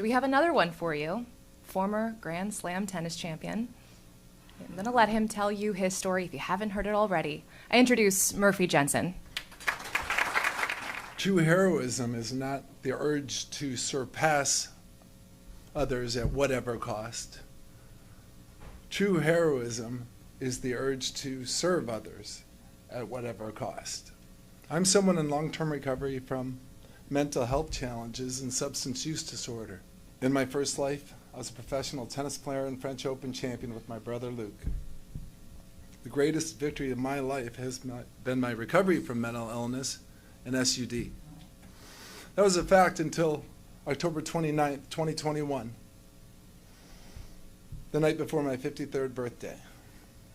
we have another one for you, former Grand Slam tennis champion. I'm going to let him tell you his story if you haven't heard it already. I introduce Murphy Jensen. True heroism is not the urge to surpass others at whatever cost. True heroism is the urge to serve others at whatever cost. I'm someone in long-term recovery from mental health challenges and substance use disorder. In my first life, I was a professional tennis player and French Open champion with my brother Luke. The greatest victory of my life has been my recovery from mental illness and SUD. That was a fact until October 29th, 2021, the night before my 53rd birthday.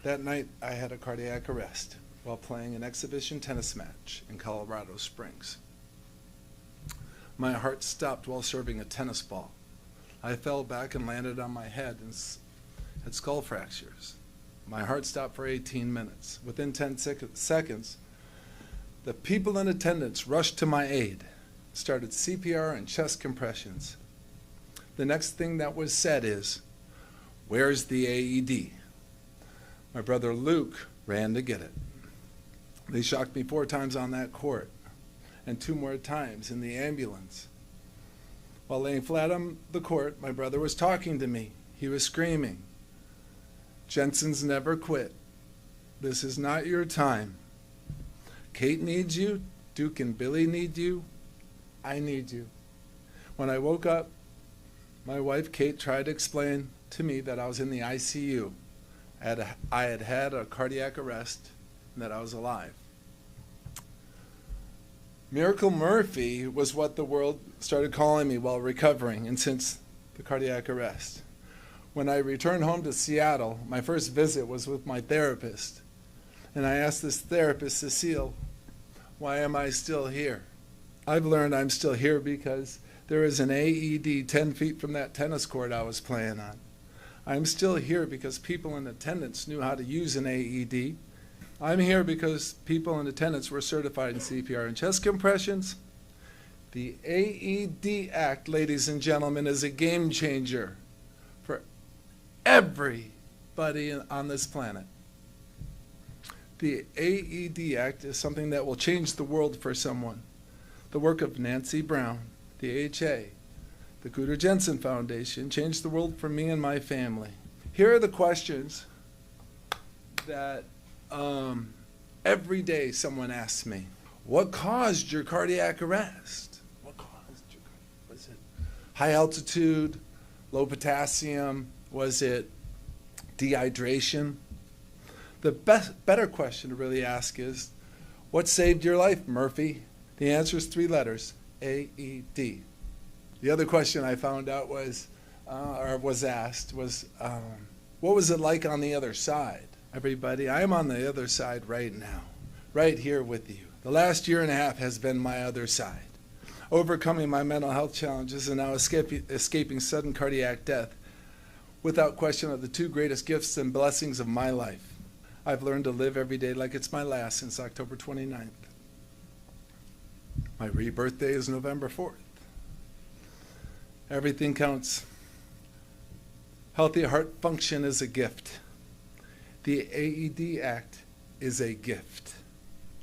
That night, I had a cardiac arrest while playing an exhibition tennis match in Colorado Springs. My heart stopped while serving a tennis ball. I fell back and landed on my head and had skull fractures. My heart stopped for 18 minutes. Within 10 seconds, the people in attendance rushed to my aid, started CPR and chest compressions. The next thing that was said is, "Where's the AED?" My brother Luke ran to get it. They shocked me 4 times on that court and 2 more times in the ambulance. While laying flat on the court, my brother was talking to me. He was screaming, "Jensen's never quit. This is not your time. Kate needs you. Duke and Billy need you. I need you." When I woke up, my wife Kate tried to explain to me that I was in the ICU. I had had a cardiac arrest and that I was alive. Miracle Murphy was what the world started calling me while recovering and since the cardiac arrest. When I returned home to Seattle, my first visit was with my therapist. And I asked this therapist, Cecile, why am I still here? I've learned I'm still here because there is an AED 10 feet from that tennis court I was playing on. I'm still here because people in attendance knew how to use an AED. I'm here because people in attendance were certified in CPR and chest compressions. The AED Act, ladies and gentlemen, is a game changer for everybody on this planet. The AED Act is something that will change the world for someone. The work of Nancy Brown, the AHA, the Jensen Foundation changed the world for me and my family. Here are the questions that every day someone asks me. What caused your cardiac arrest? What caused your cardiac arrest? Was it high altitude, low potassium? Was it dehydration? The better question to really ask is, what saved your life, Murphy? The answer is 3 letters, AED. The other question I found out was, what was it like on the other side? Everybody, I am on the other side right now, right here with you. The last year and a half has been my other side. Overcoming my mental health challenges and now escaping sudden cardiac death, without question, are the 2 greatest gifts and blessings of my life. I've learned to live every day like it's my last since October 29th. My rebirthday is November 4th. Everything counts. Healthy heart function is a gift. The AED Act is a gift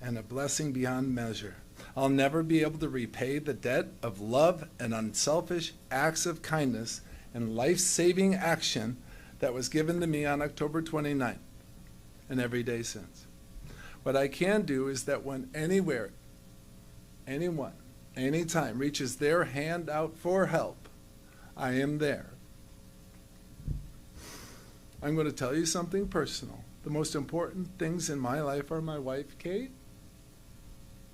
and a blessing beyond measure. I'll never be able to repay the debt of love and unselfish acts of kindness and life-saving action that was given to me on October 29th and every day since. What I can do is that when anywhere, anyone, anytime reaches their hand out for help, I am there. I'm going to tell you something personal. The most important things in my life are my wife, Kate,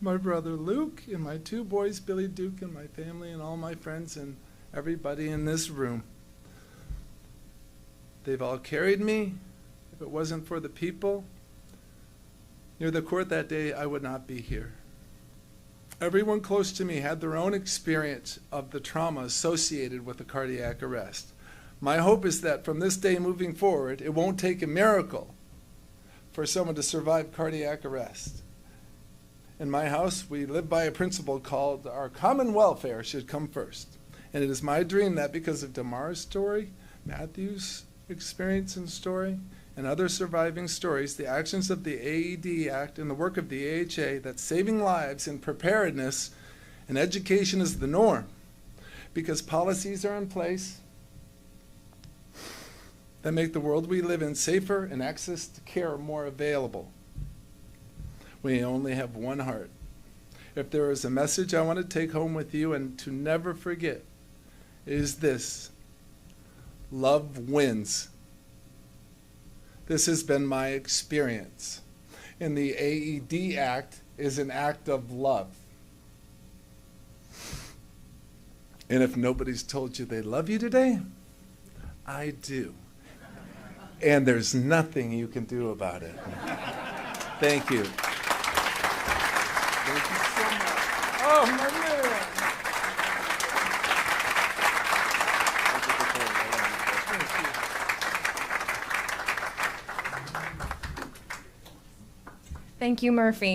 my brother, Luke, and my 2 boys, Billy, Duke, and my family, and all my friends, and everybody in this room. They've all carried me. If it wasn't for the people near the court that day, I would not be here. Everyone close to me had their own experience of the trauma associated with a cardiac arrest. My hope is that from this day moving forward, it won't take a miracle for someone to survive cardiac arrest. In my house, we live by a principle called our common welfare should come first. And it is my dream that because of Damar's story, Matthew's experience and story, and other surviving stories, the actions of the AED Act and the work of the AHA, that saving lives and preparedness and education is the norm, because policies are in place that make the world we live in safer and access to care more available. We only have one heart. If there is a message I want to take home with you and to never forget, it is this: love wins. This has been my experience. And the AED Act is an act of love. And if nobody's told you they love you today, I do. And there's nothing you can do about it. Thank you. Thank you so much. Oh, my man. Thank you, Murphy.